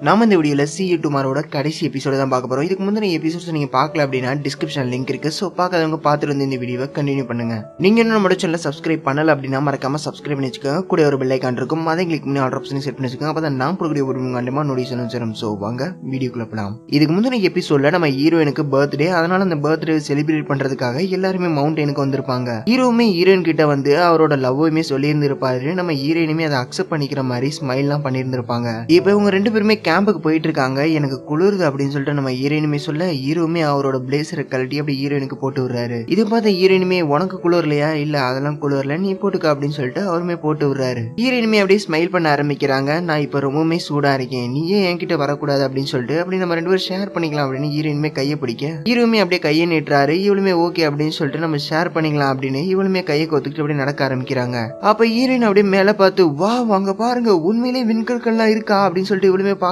நாம இந்த வீடியோல See You Tomorrowோட கடைசி எபிசோட தான் பார்க்க போறோம். இதுக்கு முந்தின எபிசோட்ஸ் நீங்க பார்க்கல அப்படின்னா டிஸ்கிரிப்ஷன் லிங்க் இருக்கு. சோ பார்க்காதவங்க பார்த்துட்டு வந்து இந்த வீடியோவை கண்டினியூ பண்ணுங்க. நீங்க இன்னும் நம்ம சேனலை சப்ஸ்கிரைப் பண்ணல அப்படின்னா மறக்காம சப்ஸ்கிரைப் பண்ணி வச்சுக்கோங்க. கூட ஒரு பெல் ஐகான் இருக்கும், அதை கிளிக் பண்ணி ஆல் ஆப்ஷனை செட் பண்ணி வச்சுக்கோங்க. அப்பதான் நான் கொடுக்கக்கூடிய ஒரு கண்டிப்பா நோட்டிஃபிகேஷன் வந்துரும். சோ வாங்க வீடியோக்குள்ள போலாம். இதுக்கு முந்தின எபிசோட்ல நம்ம ஹீரோயினுக்கு பர்த்டே, அதனால அந்த பர்த்டே செலிப்ரேட் பண்றதுக்காக எல்லாருமே மவுண்டனுக்கு வந்திருப்பாங்க. ஹீரோவுமே ஹீரோயின் கிட்ட வந்து அவரோட லவ்வுமே சொல்லி இருந்திருப்பாரு. நம்ம ஹீரோயினுமே அதை அக்செப்ட் பண்ணிக்கிற மாதிரி ஸ்மைல்லாம் பண்ணியிருந்திருப்பாங்க. இப்போ இவங்க ரெண்டு பேருமே கேம்புக்கு போயிட்டு இருக்காங்க. எனக்கு குளிருது அப்படின்னு சொல்லிட்டு நம்ம ஹீரோயினுமே சொல்ல, ஹீரோவுமே அவரோட பிளேசரை கழட்டி அப்படி ஹீரோயினுக்கு போட்டு விடுறாரு. இது பார்த்த ஹீரோயினுமே உனக்கு குளிரலையா? இல்ல அதெல்லாம் குளிரல, நீ போட்டுக்க அப்படின்னு சொல்லிட்டு அவருமே போட்டு விடுறாரு. ஹீரோயினுமே அப்படியே ஸ்மைல் பண்ண ஆரம்பிக்கிறாங்க. நான் இப்ப ரொம்பவுமே சூடா இருக்கேன், நீ ஏன் என்கிட்ட வரக்கூடாது அப்படின்னு சொல்லிட்டு அப்படி நம்ம ரெண்டு பேரும் ஷேர் பண்ணிக்கலாம் அப்படின்னு ஹீரோயினுமே கையை பிடிக்க, ஹீரோவுமே அப்படியே கையை நீட்டுறாரு. இவளுமே ஓகே அப்படின்னு சொல்லிட்டு நம்ம ஷேர் பண்ணிக்கலாம் அப்படின்னு இவளுமே கையை கொத்துக்கிட்டு அப்படியே நடக்க ஆரம்பிக்கிறாங்க. அப்ப ஹீரோயின் அப்படியே மேல பார்த்து, வா அங்க பாருங்க உண்மையிலேயே விண்கற்கள்லாம் இருக்கா அப்படின்னு சொல்லிட்டு இவளுமே பாக்குறா.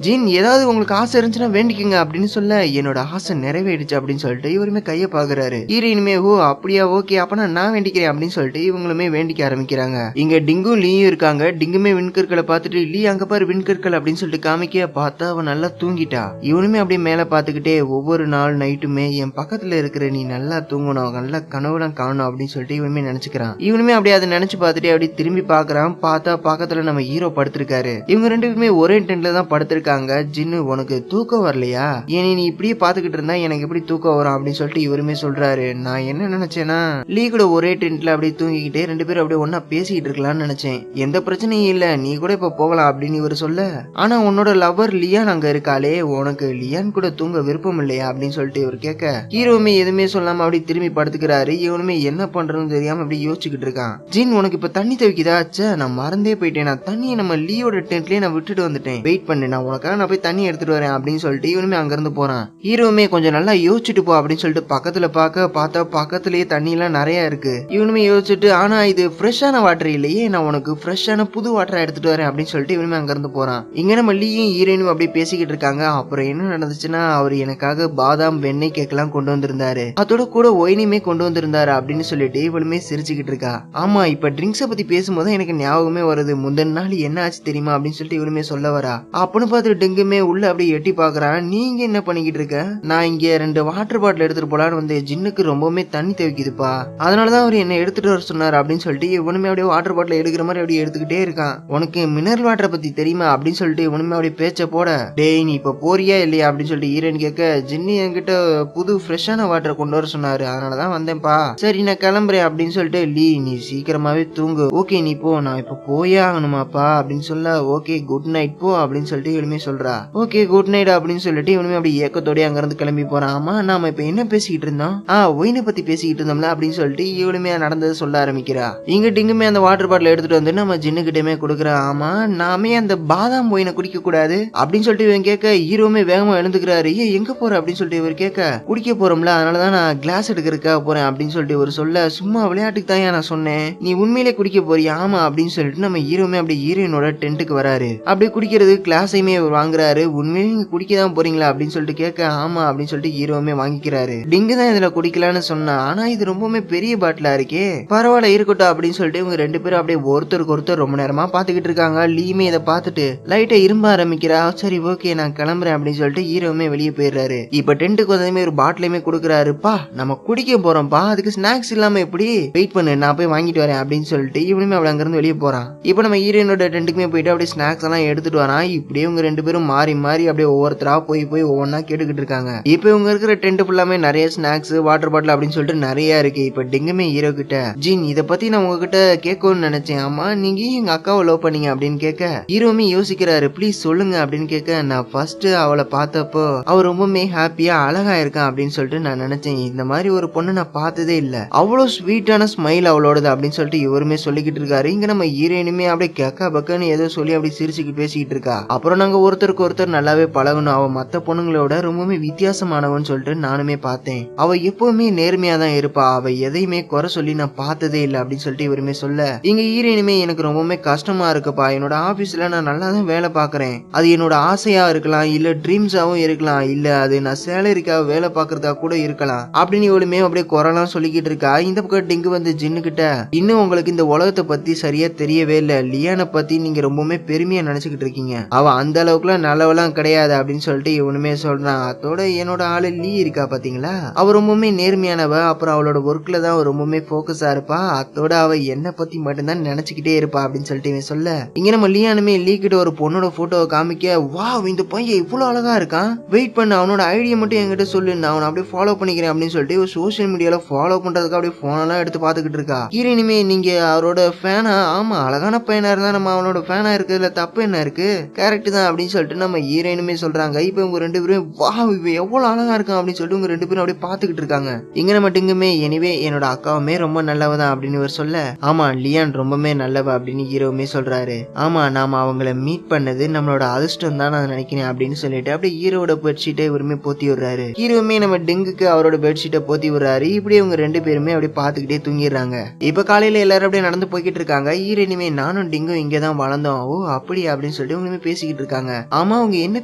ஜின் ஏதாவது உங்களுக்கு ஆசை இருந்துச்சுன்னா வேண்டிக்குங்க அப்படின்னு சொல்ல, என்னோட ஆசை நிறைவேறிச்சு அப்படின்னு சொல்லிட்டு இவருமே கையை பாக்குறாரு. ஹீரோயினுமே ஓ அப்படியா, ஓகே அப்பனா நான் வேண்டிக்கிறேன் அப்படின்னு சொல்லிட்டு இவங்களுமே வேண்டிக்க ஆரம்பிக்கிறாங்க. இங்க டிங்கும் லீயும் இருக்காங்க. டிங்குமே விண்கற்களை பார்த்துட்டு, லீ அங்க பாரு விண்கற்கள் அப்படின்னு சொல்லிட்டு காமிக்க, பார்த்தா அவன் நல்லா தூங்கிட்டா. இவனுமே அப்படியே மேல பாத்துக்கிட்டே, ஒவ்வொரு நாள் நைட்டுமே என் பக்கத்துல இருக்கிற நீ நல்லா தூங்கணும், நல்லா கனவுலாம் காணணும் அப்படின்னு சொல்லிட்டு இவனுமே நினைச்சுக்கிறான். இவனுமே அப்படியே அதை நினைச்சு பார்த்துட்டு அப்படி திரும்பி பாக்குறான். பார்த்தா பக்கத்துல நம்ம ஹீரோ படுத்திருக்காரு. இவங்க ரெண்டு பேருமே ஒரே டென்ட்ல தான் படுத்திருக்காங்க. ஜின்னு உனக்கு தூக்கம் வரலையா? ஏனி நீ இப்படியே பாத்துக்கிட்டு இருந்தா எனக்கு எப்படி தூக்கம் வரும் அப்படின்னு சொல்லிட்டு இவருமே சொல்றாரு. நான் என்ன நினைச்சேன்னா, லீ கூட ஒரே டென்ட்ல அப்படியே தூங்கிக்கிட்டே ரெண்டு பேரும் அப்படியே ஒன்னா பேசிக்கிட்டு இருக்கலாம்னு நினைச்சேன். எந்த பிரச்சனையும் இல்ல, நீ கூட இப்ப போகலாம் அப்படின்னு இவரு சொல்ல, ஆனா உன்னோட லவர் லியான் அங்க இருக்காளே, உனக்கு லியான் கூட தூங்க விருப்பம் இல்லையா அப்படின்னு சொல்லிட்டு இவர் கேட்க, ஹீரோவுமே எதுவுமே சொல்லாம அப்படி திரும்பி படுத்துக்கிறாரு. இவனுமே என்ன பண்றதுன்னு தெரியாம அப்படி யோசிச்சுக்கிட்டு இருக்கான். ஜின் உனக்கு இப்ப தண்ணி தவிக்குதா? நான் மறந்தே போயிட்டேன், நான் தண்ணியை நம்ம லீயோட டென்ட்லயே நான் விட்டுட்டு வந்துட்டேன், வெயிட் பண்ணு நான் உனக்காக நான் போய் தண்ணி எடுத்துட்டு வரேன் அப்படின்னு சொல்லிட்டு இவனுமே அங்கிருந்து போறான். ஹீரோவுமே கொஞ்சம் நல்லா யோசிச்சுட்டு போ அப்படின்னு சொல்லிட்டு பக்கத்துல பார்த்தா பக்கத்துலயே தண்ணி எல்லாம் நிறைய இருக்கு. இவனுமே யோசிச்சுட்டு, ஆனா இது ஃப்ரெஷ்ஷான வாட்டர் இல்லையே, நான் உனக்கு ஃப்ரெஷ்ஷான புது வாட்டரா எடுத்துட்டு வரேன் அப்படின்னு சொல்லிட்டு இவனுமே அங்கிருந்து போறான். இங்க நம்ம லீயும் ஹீரோயினும் அப்படியே பேசிக்கிட்டு இருக்காங்க. அப்புறம் என்ன நடந்துச்சுன்னா, அவர் எனக்காக பாதாம் வெண்ணெய் கேக்கெல்லாம் கொண்டு வந்திருந்தாரு, அதோட கூட ஒயினுமே கொண்டு வந்திருந்தாரு அப்படின்னு சொல்லிட்டு இவளுமே சிரிச்சுக்கிட்டு இருக்கா. ஆமா இப்ப ட்ரிங்க்ஸை பத்தி பேசும்போது எனக்கு ஞாபகமே வருது, முந்தின நாள் என்ன ஆச்சு தெரியுமா அப்படின்னு சொல்லிட்டு இவளுமே சொல்ல வரா. அப்படின்னு பார்த்துட்டு டிங்குமே உள்ள அப்படியே எட்டி பாக்குறான். நீங்க என்ன பண்ணிக்கிட்டு இருக்க? நான் இங்க 2 வாட்டர் பாட்டில் எடுத்துட்டு போலான்னு வந்து, ஜின்னுக்கு ரொம்பவுமே தண்ணி தேவைக்குதுப்பா, அதனாலதான் அவர் என்ன எடுத்துட்டு வர சொன்னார் அப்படின்னு சொல்லிட்டு இவனுமே அப்படியே வாட்டர் பாட்டில் எடுக்கிற மாதிரி அப்படியே எடுத்துக்கிட்டே இருக்கான். உனக்கு மினரல் வாட்டரை பத்தி தெரியுமா அப்படின்னு சொல்லிட்டு இவனுமே அப்படியே பேச்ச போட, டேய் நீ இப்ப போறியா இல்லையா அப்படின்னு சொல்லிட்டு ஹீரோயின் கேட்க, ஜின்னு என்கிட்ட புது ஃப்ரெஷ்ஷான வாட்டரை கொண்டு வர சொன்னாரு, அதனாலதான் வந்தேன்ப்பா, சரி நான் கிளம்புறேன் அப்படின்னு சொல்லிட்டு, லீ நீ சீக்கிரமாவே தூங்கு, ஓகே நீ போ, நான் இப்ப போயே ஆகணுமாப்பா அப்படின்னு சொல்ல, ஓகே குட் நைட் போ அப்படின்னு சொல்லிட்டு இவனுமே சொல்றா. ஓகே குட் நைட் அப்படின்னு சொல்லிட்டு இவனுமே அப்படி ஏக்கத்தோட அங்க இருந்து கிளம்பி போறான். ஆமா நாம இப்ப என்ன பேசிக்கிட்டு இருந்தோம்? ஒயினை பத்தி பேசிக்கிட்டு இருந்தோம்ல அப்படின்னு சொல்லிட்டு இவளுமே நடந்தது சொல்ல ஆரம்பிக்கிறா. இங்க டிங்குமே அந்த வாட்டர் பாட்டில் எடுத்துட்டு வந்து நம்ம ஜின்னு கிட்டமே கொடுக்குறான். ஆமா நாமே அந்த பாதாம் ஒயினை குடிக்க கூடாது அப்படின்னு சொல்லிட்டு இவன் கேட்க, ஹீரோமே வேகமா எழுந்துக்கிறாரு. எங்க போற அப்படின்னு சொல்லிட்டு இவர் கேட்க, குடிக்க போறோம்ல அதனாலதான் நான் கிளாஸ் எடுக்கிறதுக்காக போறேன் அப்படின்னு சொல்லிட்டு இவர் சொல்ல, சும்மா விளையாட்டுக்கு தான் நான் சொன்னேன், நீ உண்மையிலே குடிக்க போறியா? ஆமா அப்படின்னு சொல்லிட்டு நம்ம ஹீரோமே அப்படி ஹீரோயினோட டென்ட்டுக்கு வராரு. அப்படி குடிக்கிறது கிளாஸையுமே வாங்குறாரு. உண்மையிலே நீங்க குடிக்க தான் போறீங்களா அப்படின்னு சொல்லிட்டு கேட்க, ஆமா அப்படின்னு சொல்லிட்டு ஹீரோவுமே வாங்கிக்கிறாரு. டிங்கு தான் இதுல குடிக்கலான்னு சொன்னா, ஆனா இது ரொம்பவுமே பெரிய பாட்டிலா இருக்கே, பரவாயில்ல இருக்கட்டும் அப்படின்னு சொல்லிட்டு இவங்க ரெண்டு பேரும் அப்படியே ஒருத்தருக்கு ஒருத்தர் ரொம்ப நேரமா பாத்துக்கிட்டு இருக்காங்க. லீமே இதை பார்த்துட்டு லைட்டா இரும்ப ஆரம்பிக்கிறா. சரி ஓகே நான் கிளம்புறேன் அப்படின்னு சொல்லிட்டு ஹீரோவுமே வெளியே போயிடுறாரு. இப்ப டென்ட்டுக்கு வந்ததுமே ஒரு பாட்டிலுமே கொடுக்குறாருப்பா, நம்ம குடிக்க போறோம்ப்பா, அதுக்கு ஸ்நாக்ஸ் இல்லாம எப்படி, வெயிட் பண்ணு நான் போய் வாங்கிட்டு வரேன் அப்படின்னு சொல்லிட்டு இவனுமே அவளை அங்கிருந்து வெளியே போறான். இப்ப நம்ம ஹீரோயினோட டென்ட்டுக்குமே போயிட்டு அப்படியே ஸ்நாக்ஸ் எல்லாம் எடுத்துட்டு வரான். இப்படியே இவங்க ரெண்டு பேரும் மாறி மாறி அப்படியே ஒவ்வொருத்தரா போய் ஒவ்வொன்னா கேட்டுக்கிட்டு இருக்காங்க. இப்ப இவங்க இருக்கிற டென்ட் ஃபுல்லாமே நிறைய ஸ்நாக்ஸ் வாட்டர் பாட்டில் அப்படின்னு சொல்லிட்டு நிறைய இருக்கு. இப்ப டிங்குமே ஹீரோ கிட்ட, ஜின் இத பத்தி நான் உங்ககிட்ட கேட்கணும்னு நினைச்சேன், ஆமா நீங்க எங்க அக்காவை லவ் பண்ணீங்க அப்படின்னு கேட்க, ஹீரோமே யோசிக்கிறாரு. ப்ளீஸ் சொல்லுங்க அப்படின்னு கேட்க, நான் ஃபர்ஸ்ட் அவளை பார்த்தப்போ அவ ரொம்பவுமே ஹாப்பியா அழகா இருக்கான் அப்படின்னு சொல்லிட்டு நான் நினைச்சேன், இந்த மாதிரி ஒரு பொண்ணு நான் பார்த்ததே இல்ல, அவ்வளவு ஸ்வீட்டான ஸ்மைல் அவளோடது அப்படின்னு சொல்லிட்டு இவருமே சொல்லிக்கிட்டு இருக்காரு. இங்க நம்ம ஹீரோயினுமே அப்படியே கக்கா பக்கன்னு ஏதோ சொல்லி அப்படி சிரிச்சுக்கிட்டு பேசிக்கிட்டு இருக்கா. அப்புறம் நாங்க ஒருத்தருக்கு ஒருத்தர் நல்லாவே பழகணும், அவ மத்த பொண்ணுங்களோட ரொம்பவுமே வித்தியாசமானவன்னு சொல்லிட்டு நானுமே பார்த்தேன், அவ எப்பவுமே நேர்மையா தான் இருப்பா, அவ எதையுமே குறை சொல்லி நான் பார்த்ததே இல்லை அப்படின்னு சொல்லிட்டு இவருமே சொல்ல, இங்க ஹீரோயினுமே எனக்கு ரொம்பவுமே கஷ்டமா இருக்குப்பா, என்னோட ஆபீஸ்ல நான் நல்லா தான் வேலை பாக்குறேன், அது என்னோட ஆசையா இருக்கலாம், இல்ல ட்ரீம்ஸாவும் இருக்கலாம், இல்ல அது நான் சேலரிக்காக வேலை பாக்குறதா கூட இருக்கலாம் அப்படின்னு இவளுமே அப்படியே குறைலாம் சொல்லிக்கிட்டு இருக்கா. இந்த பக்கம் டிங்கு வந்து ஜின்னு கிட்ட, இன்னும் உங்களுக்கு இந்த உலகத்தை பத்தி சரியா தெரியவே இல்லை, லியானை பத்தி நீங்க ரொம்பவுமே பெருமையா நினைச்சுக்கிட்டு இருக்கீங்க, அவ அந்த அளவுக்குலாம் நல்லவெல்லாம் கிடையாது அப்படின்னு சொல்லிட்டு இவனுமே சொல்றான். அதோட என்னோட ஆளு லீ இருக்கா பாத்தீங்களா, அவ ரொம்பவுமே நேர்மையானவ. அப்புறம் அவளோட ஒர்க்ல தான் ரொம்பவுமே போக்கஸா இருப்பா. அதோட அவ என்ன பத்தி மட்டும்தான் நினைச்சுக்கிட்டே இருப்பா அப்படின்னு சொல்லிட்டு இவன் சொல்ல, இங்க நம்ம லியானுமே லீ கிட்ட ஒரு பொண்ணோட போட்டோவை காமிக்க, வாவ் இந்த பையன் இவ்வளவு அழகா இருக்கான், வெயிட் பண்ண அவனோட ஐடியா மட்டும் என்கிட்ட சொல்லு, நான் அவனை அப்படியே ஃபாலோ பண்ணிக்கிறேன் அப்படின்னு சொல்லிட்டு ஒரு சோசியல் மீடியால ஃபாலோ பண்றதுக்கு அப்படியே போன் எல்லாம் எடுத்து பாத்துக்கிட்டு இருக்கா. ஹீரோயினுமே நீங்க அவரோட ஃபேனா, ஆமா அழகான பையனா இருந்தா நம்ம அவனோட ஃபேனா இருக்கிறதுல தப்பு என்ன இருக்கு, கரெக்ட் தான் அப்படின்னு சொல்லிட்டு நம்ம ஹீரோயினுமே சொல்றாங்க. இப்ப இவங்க ரெண்டு பேரும் வாவ் இவ எவ்வளவு அழகா இருக்கான் அப்படின்னு சொல்லிட்டு இவங்க ரெண்டு பேரும் அப்படியே பாத்துக்கிட்டு இருக்காங்க. இங்க நம்ம டிங்குமே எனிவே என்னோட அக்காவுமே ரொம்ப நல்லவதான் அப்படின்னு இவர் சொல்ல, ஆமா லியான் ரொம்பவே நல்லவ அப்படின்னு ஹீரோவுமே சொல்றாரு. ஆமா நாம அவங்கள மீட் பண்ணது நம்மளோட அதிர்ஷ்டம் தான் நான் நினைக்கிறேன் அப்படின்னு சொல்லிட்டு அப்படியே ஹீரோட பெட்ஷீட்டை இவருமே போத்தி விடுறாரு. ஹீரோவுமே நம்ம டிங்குக்கு அவரோட பெட்ஷீட்டை போத்தி விடுறாரு. இப்படி இவங்க ரெண்டு பேருமே அப்படியே பாத்துக்கிட்டே தூங்கிடுறாங்க. இப்ப காலையில எல்லாரும் அப்படியே நடந்து போய்கிட்டு இருக்காங்க. ஹீரோயினுமே நானும் டிங்கும் இங்கதான் வளர்ந்தோம், ஓ அப்படியா அப்படின்னு சொல்லிட்டு இவங்களுமே பேசிக்கிட்டு இருக்காங்க. ஆமா அவங்க என்ன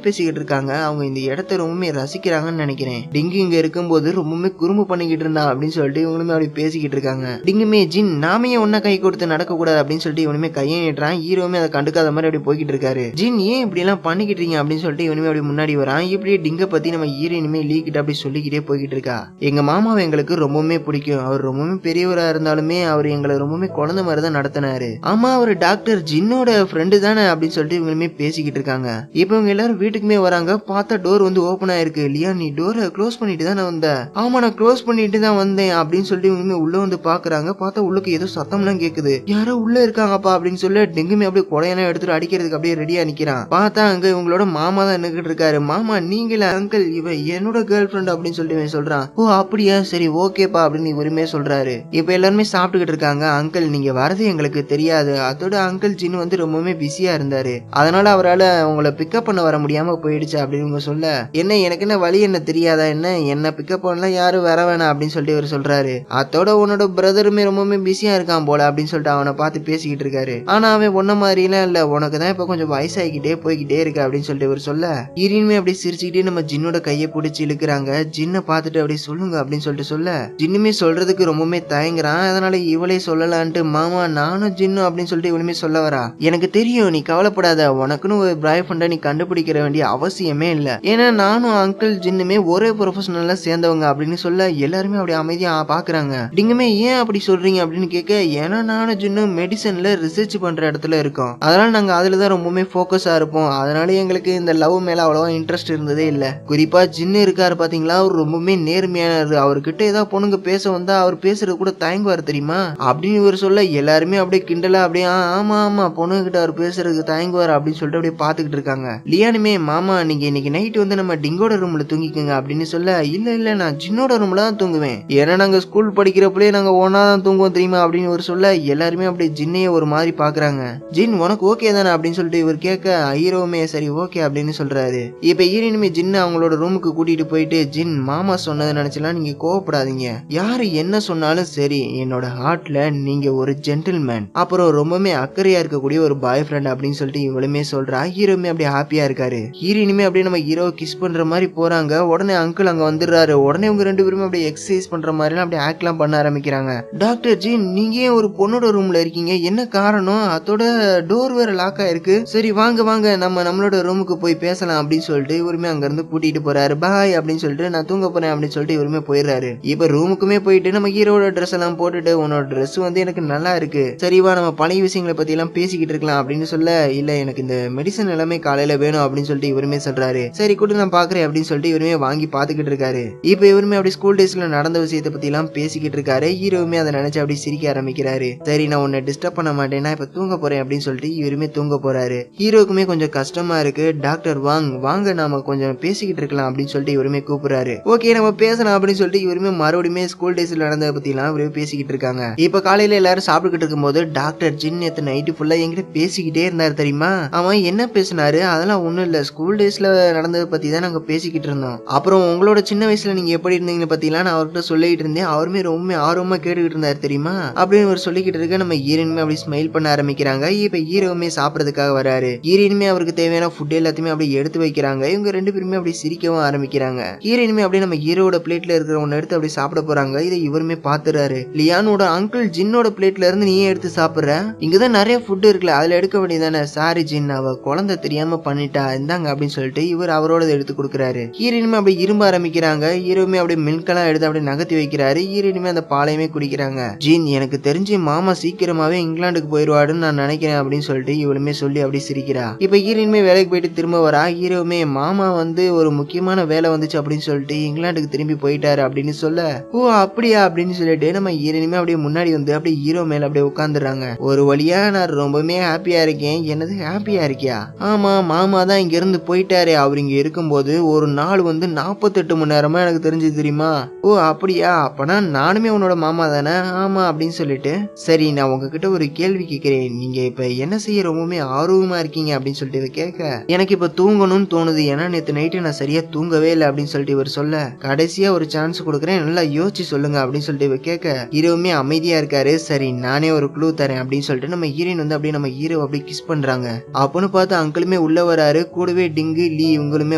பேசிக்கிட்டு இருக்காங்க, அவங்க இந்த இடத்த ரொம்பவே ரசிக்கிறாங்கன்னு நினைக்கிறேன். டிங்கு இங்க இருக்கும்போது ரொம்பவே குறும்பு பண்ணிக்கிட்டு இருந்தா அப்படின்னு சொல்லிட்டு இவங்களுமே அப்படி பேசிக்கிட்டு இருக்காங்க. டிங்குமே ஜின் நாமே ஒன்னா கை கொடுத்து நடக்க கூடாது அப்படின்னு சொல்லிட்டு இவனுமே கையை நீட்டுறான். ஹீரோவுமே அதை கண்டுக்காத மாதிரி அப்படி போய்கிட்டு இருக்காரு. ஜின் ஏன் இப்படி எல்லாம் பண்ணிக்கிட்டு இருக்கீங்க அப்படின்னு சொல்லிட்டு இவனுமே அப்படி முன்னாடி வரான். இப்படியே டிங்க பத்தி நம்ம ஹீரோயினுமே லீ கிட்ட அப்படி சொல்லிக்கிட்டே போய்கிட்டு இருக்கா. எங்க மாமாவை எங்களுக்கு ரொம்பவுமே பிடிக்கும், அவர் ரொம்பவுமே பெரியவரா இருந்தாலுமே அவர் எங்களை ரொம்பவுமே குழந்தை மாதிரி தான் நடத்தினாரு. ஆமா அவர் டாக்டர் ஜின்னோட ஃப்ரெண்டு தானே அப்படின்னு சொல்லிட்டு இவங்களுமே பேசிக்கிட்டு இருக்காங்க. இப்ப இவங்க எல்லாரும் வீட்டுக்குமே வராங்க. பார்த்தா டோர் வந்து ஓபன் ஆயிருக்கு. லியா நீ டோரை க்ளோஸ் பண்ணிட்டு தான் வந்த, ஆமா நான் க்ளோஸ் பண்ணிட்டு தான் வந்தேன் அப்படின்னு சொல்லிட்டு இவங்க உள்ள வந்து பாக்குறாங்க. பார்த்தா உள்ளுக்கு ஏதோ சத்தம்லாம் கேக்குது, யாரோ உள்ள இருக்காங்கப்பா அப்படின்னு சொல்லி டிங்குமே அப்படியே கொடையெல்லாம் எடுத்துட்டு அடிக்கிறதுக்கு அப்படியே ரெடியா நிக்கிறான். பார்த்தா அங்க இவங்களோட மாமா தான் நின்னுகிட்டு இருக்காரு. மாமா நீங்களா அங்கிள், இவ என்னோட கேர்ள் ஃப்ரெண்ட் அப்படின்னு சொல்லிட்டு இவன் சொல்றான். ஓ அப்படியா சரி ஓகேப்பா அப்படின்னு இவருமே சொல்றாரு. இப்ப எல்லாருமே சாப்பிட்டுக்கிட்டு இருக்காங்க. அங்கிள் நீங்க வரது எங்களுக்கு தெரியாது, அதோட அங்கிள் ஜின் வந்து ரொம்பவுமே பிஸியா இருந்தாரு, அதனால அவரால் உங்களை பிக்கப் பண்ண வர முடியாம போயிடுச்சு அப்படின்னு இவங்க சொல்ல, என்ன எனக்கு என்ன வழி என்ன தெரியாதா, என்ன பிக்கப் பண்ணலாம் யாரும் வர வேணாம் அப்படின்னு சொல்லிட்டு இவர் சொல்றாரு. அதோட உன்னோட பிரதருமே ரொம்பவுமே பிஸியா இருக்கான் போல அப்படின்னு சொல்லிட்டு அவனை பார்த்து பேசிக்கிட்டு இருக்காரு. ஆனா அவன் ஒன்ன மாதிரி எல்லாம் இல்ல, உனக்கு தான் இப்ப கொஞ்சம் வயசாகிக்கிட்டே போய்கிட்டே இருக்கு அப்படின்னு சொல்லிட்டு இவர் சொல்ல, இரியுமே அப்படி சிரிச்சுக்கிட்டே நம்ம ஜின்னோட கையை பிடிச்சி இழுக்கிறாங்க. ஜின்னை பார்த்துட்டு அப்படி சொல்லுங்க அப்படின்னு சொல்லிட்டு சொல்ல, ஜின்னுமே சொல்றதுக்கு ரொம்பவுமே தயங்குறான். அதனால இவளே சொல்லலான்ட்டு மாமா நானும் ஜின்னும் அப்படின்னு சொல்லிட்டு இவளுமே சொல்ல வரா. எனக்கு தெரியும் நீ கவலைப்படாத, உனக்குன்னு ஒரு பாய் ஃப்ரெண்டை நீ கண்டுபிடிக்கிற வேண்டிய அவசியமே இல்ல, ஏன்னா நானும் அங்கிள் ஜின்னுமே ஒரே ப்ரொஃபஷனல்ல சேர்ந்தவங்க அப்படின்னு சொல்ல எல்லாருமே அப்படி அமைதியா பாக்குறாங்க. நீங்கமே ஏன் அப்படி சொல்றீங்க அப்படின்னு கேட்க, ஏன்னா நானும் ஜின்னும் மெடிசன்ல ரிசர்ச் பண்ற இடத்துல இருக்கோம், அதனால நாங்க அதுலதான் ரொம்பவுமே போக்கஸா இருப்போம், அதனால எங்களுக்கு இந்த லவ் மேல அவ்வளவா இன்ட்ரெஸ்ட் இருந்ததே இல்ல. குறிப்பா ஜின்னு இருக்காரு பாத்தீங்களா, அவர் ரொம்பவுமே நேர்மையானது, அவர்கிட்ட ஏதாவது பொண்ணுங்க பேச வந்தா அவர் பேசுறது கூட தயங்குவார் தெரியுமா அப்படின்னு இவர் சொல்ல, எல்லாருமே அப்படியே கிண்டலா அப்படியே ஆமா ஆமா பொண்ணுங்க கிட்ட அவர் பேசுறதுக்கு தயங்குவார் அப்படின்னு சொல்லிட்டு அப்படியே பாத்துக்கிட்டு இருக்காங்க. லியானுமே மாமா நீங்க இன்னைக்கு நைட் வந்து நம்ம டிங்கோட ரூம்ல தூங்கிக்கங்க அப்படின்னு சொல்ல, இல்ல நான் ஜின்னோட ரூம்ல தான் தூங்குவேன், ஏன்னா நாங்க ஸ்கூல் படிக்கிறப்பலே நாங்க ஒன்னா தான் தூங்குவோம் தெரியுமா அப்படின்னு இவர் சொல்ல, எல்லாருமே அப்படியே ஜின்னையே ஒரு மாதிரி பாக்குறாங்க. ஜின் உனக்கு ஓகே தானே அப்படின்னு சொல்லிட்டு இவர் கேட்க, ஹீரோவுமே சரி ஓகே அப்படின்னு சொல்றாரு. இப்ப ஹீரோயினுமே ஜின்னை அவங்களோட ரூமுக்கு கூட்டிட்டு போயிட்டு, ஜின் மாமா சொன்னதை நினைச்சலாம் நீங்க கோவப்படாதீங்க, யாரு என்ன சொன்னாலும் சரி என்னோட ஹார்ட்ல நீங்க ஒரு ஜென்டில்மேன், அப்புறம் ரொம்பவுமே அக்கறையா இருக்கக்கூடிய ஒரு பாய் ஃப்ரெண்ட் அப்படின்னு சொல்லிட்டு இவளுமே சொல்றா. ஹீரோவுமே அப்படியே ஹாப்பியா இருக்காரு. ஹீரோயினுமே அப்படியே நம்ம ஹீரோ கிஸ் பண்ற மாதிரி போறாங்க. உடனே அங்கிள் அங்க வந்துடுறாரு. உடனே இவங்க ரெண்டு பேருமே அப்படியே எக்ஸசைஸ் பண்ற மாதிரி அப்படியே ஆக்ட்லாம் பண்ண ஆரம்பிக்கிறாங்க. டாக்டர் ஜி நீங்க ஏன் ஒரு பொண்ணோட ரூம்ல இருக்கீங்க, என்ன காரணம், அதோட டோர் வேற லாக் ஆயிருக்கு, சரி வாங்க வாங்க நம்மளோட ரூமுக்கு போய் பேசலாம் அப்படின்னு சொல்லிட்டு இவருமே அங்க இருந்து கூட்டிட்டு போறாரு. பாய் அப்படின்னு சொல்லிட்டு நான் தூங்க போறேன் அப்படின்னு சொல்லிட்டு இவருமே போயிடுறாரு. இப்ப ரூமுக்குமே போயிட்டு நம்ம ஹீரோட ட்ரெஸ் எல்லாம் போட்டுட்டு, உன்னோட ட்ரெஸ் வந்து எனக்கு நல்லா இருக்கு, சரிவா நம்ம பழைய விஷயங்களை பத்தி எல்லாம் பேசிக்கிட்டு இருக்கலாம் அப்படின்னு சொல்ல, இல்ல எனக்கு இந்த மெடிசன் எல்லாமே காலையில வேணும் அப்படின்னு சொல்லிட்டு இவருமே சொல்றாரு. சரி கூட நான் பாக்குறேன் அப்படின்னு சொல்லிட்டு இவருமே வாங்கி பாத்துக்கிட்டு இருக்காரு. இப்ப இவருமே அப்படி ஸ்கூல் டேஸ்ல நடந்த விஷயத்தை பத்தி எல்லாம் பேசிக்கிட்டு இருக்காரு. ஹீரோவுமே அதை நினைச்சு அப்படி சிரிக்க ஆரம்பிக்கிறாரு. சரி நான் உன்னை டிஸ்டர்ப் பண்ண மாட்டேன், நான் இப்ப தூங்க போறேன் அப்படின்னு சொல்லிட்டு இவருமே தூங்க போறாரு. ஹீரோக்குமே கொஞ்சம் கஷ்டமா இருக்கு. டாக்டர் வாங்க நாம கொஞ்சம் பேசிக்கிட்டு இருக்கலாம் அப்படின்னு சொல்லிட்டு இவருமே கூப்பிடுறாரு. ஓகே நம்ம பேசலாம் அப்படின்னு சொல்லிட்டு இவருமே மறுபடியுமே ஸ்கூல் டேஸ்ல நடந்ததை பத்தி எல்லாம் இவருமே பேசிக்கிட்டு இருக்காங்க. இப்ப காலையில எல்லாரும் சாப்பிட்டுக்கிட்டு இருக்கும்போது டாக்டர் ஜின் நேத்து நைட்டு ஃபுல்லா என்கிட்ட பேசிக்கிட்டே இருந்தாரு தெரியுமா, அவன் என்ன பேசினாரு, அதெல்லாம் ஒண்ணும் இல்ல, ஸ்கூல் டேஸ்ல நடந்ததை பத்தி தான் நாங்க பேசிக்கிட்டு இருந்தோம், அப்புறம் உங்களோட சின்ன வயசுல நீங்க எப்படி இருந்தீங்கன்னு பத்திலாம் நான் அவர்கிட்ட சொல்லிட்டு இருந்தேன், அவருமே ரொம்ப ஆர்வமா கேட்டுக்கிட்டு இருந்தாரு தெரியுமா அப்படின்னு அவர் சொல்லிக்கிட்டு இருக்க, நம்ம ஹீரோயினுமே அப்படி ஸ்மைல் பண்ண ஆரம்பிக்கிறாங்க. இப்ப ஹீரோவுமே சாப்பிடறதுக்காக வராரு. ஹீரோயினுமே அவருக்கு தேவையான ஃபுட் எல்லாத்தையுமே அப்படி எடுத்து வைக்கிறாங்க. இவங்க ரெண்டு பேருமே அப்படி சிரிக்கவும் ஆரம்பிக்கிறாங்க. ஹீரோயினுமே அப்படியே நம்ம ஹீரோட பிளேட்ல இருக்கிற ஒன்னு எடுத்து அப்படி சாப்பிட போறாங்க. இதை இவருமே பாத்துறாரு. லியானோட அங்கிள் ஜின்னோட பிளேட்ல இருந்து நீ எடுத்து சாப்பிடுற, இங்கதான் நிறைய ஃபுட் இருக்குல்ல அதுல எடுக்க வேண்டியதானே, சாரி ஜின் அவ குழந்தை தெரியாம பண்ணிட்டா இந்தாங்க அப்படின்னு சொல்லிட்டு இவர் அவரோட எடுத்து கொடுக்குறாரு. ஹீரோயினுமே அப்படியே இரும்ப ஆரம்பிக்கிறாங்க. ஹீரோவுமே அப்படியே மில்கெல்லாம் எடுத்து அப்படியே நகர்த்தி வைக்கிறாரு. ஹீரோயினுமே அந்த பாலையுமே குடிக்கிறாங்க. ஜீன் எனக்கு தெரிஞ்சு மாமா சீக்கிரமாவே இங்கிலாந்துக்கு போயிடுவாடுன்னு நான் நினைக்கிறேன் அப்படின்னு சொல்லிட்டு இவளுமே சொல்லி அப்படி சிரிக்கிறா. இப்ப ஹீரோயினுமே வேலைக்கு போயிட்டு திரும்ப வரா. ஹீரோவுமே மாமா வந்து ஒரு முக்கியமான வேலை வந்துச்சு அப்படின்னு சொல்லிட்டு இங்கிலாந்துக்கு திரும்பி போயிட்டாரு அப்படின்னு சொல்ல, ஓ அப்படியா அப்படின்னு சொல்லிட்டு நம்ம ஹீரோயினுமே அப்படியே முன்னாடி வந்து அப்படியே ஹீரோ மேல அப்படியே உட்காந்துறாங்க. ஒரு வழியா நான் ரொம்பவுமே ஹாப்பியா இருக்கேன். என்னது ஹாப்பியா இருக்கியா? ஆமா மாமா தான் இங்க இருந்து போயிட்டாரு. அவர் இங்க இருக்கும்போது ஒரு நாள் வந்து 48 மணி நேரமா எனக்கு தெரிஞ்சு தெரியுமா? ஓ அப்படியா, அப்பனா நானுமே உன்னோட மாமா தானே? ஆமா அப்படின்னு சொல்லிட்டு, சரி நான் உங்ககிட்ட ஒரு கேள்வி கேட்கிறேன். நீங்க இப்ப என்ன செய்ய ரொம்பவுமே ஆர்வமா இருக்கீங்க அப்படின்னு சொல்லிட்டு இவ கேட்க, எனக்கு இப்ப தூங்கணும்னு தோணுது. ஏன்னா நேத்து நைட்டு நான் சரியா தூங்கவே இல்லை அப்படின்னு சொல்லிட்டு இவர் சொல்ல, கடைசியா ஒரு சான்ஸ் கொடுக்குறேன், நல்லா யோசிச்சு சொல்லுங்க அப்படின்னு சொல்லிட்டு இவ கேட்க, ஹீரோவுமே அமைதியா இருக்காரு. சரி நானே ஒரு க்ளூ தரேன் அப்படின்னு சொல்லிட்டு நம்ம ஹீரோயின் வந்து அப்படியே நம்ம ஹீரோ அப்படியே கிஸ் பண்றாங்க. அப்பன்னு பார்த்து அங்கிளுமே உள்ள வராரு. கூடவே டிங்கு லீ இவங்களுமே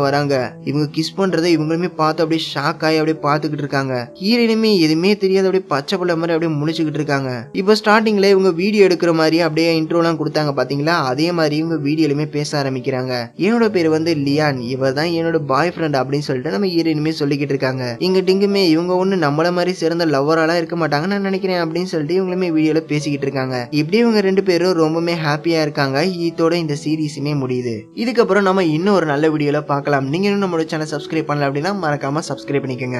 வராங்க. இவங்க கிஸ் பண்றதை இவங்களுமே பார்த்து அப்படியே ஷாக் ஆகி அப்படியே பார்த்துக்கிட்டு இருக்காங்க. ஹீரோயினுமே எதுவுமே தெரியாத அப்படியே பச்சை பிள்ளை மாதிரி அப்படியே முழிச்சுக்கிட்டு இருக்காங்க. இப்போ ஸ்டார்டிங்ல இவங்க வீடியோ எடுக்கிற மாதிரி அப்படியே இன்ட்ரோலாம் கொடுத்தாங்க பாத்தீங்களா, அதே மாதிரி இவங்க வீடியோலுமே பேச ஆரம்பிக்கிறாங்க. என்னோட பேர் வந்து லியான், இவர் தான் என்னோட பாய் ஃப்ரெண்ட் அப்படின்னு சொல்லிட்டு நம்ம ஹீரோயினுமே சொல்லிக்கிட்டு இருக்காங்க. இங்க டிங்குமே இவங்க ஒண்ணு நம்மள மாதிரி சிறந்த லவ்வராலாம் இருக்க மாட்டாங்க நான் நினைக்கிறேன் அப்படின்னு சொல்லிட்டு இவங்களுமே வீடியோல பேசிக்கிட்டு இருக்காங்க. இப்படி இவங்க ரெண்டு பேரும் ரொம்பவுமே ஹாப்பியா இருக்காங்க. இதோட இந்த சீரீஸுமே முடியுது. இதுக்கப்புறம் நம்ம இன்னும் ஒரு நல்ல வீடியோல பார்க்கலாம். நீங்க இன்னும் நம்மளோட சேனல் சப்ஸ்கிரைப் பண்ணல அப்படின்னா மறக்காம சப்ஸ்கிரைப் பண்ணிக்கோங்க.